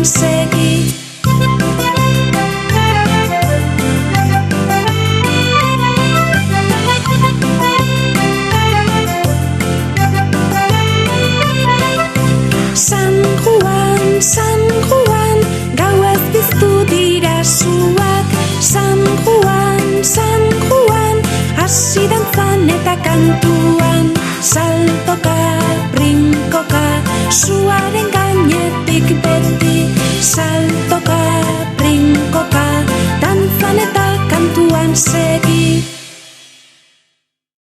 segi. San Juan, gauez piztu dira suak. San Juan, hasi dantzan eta kantuan. Saltoka, brinkoka, suaren gainetik beti. Saltoka, brinkoka, dantzan eta kantuan segi.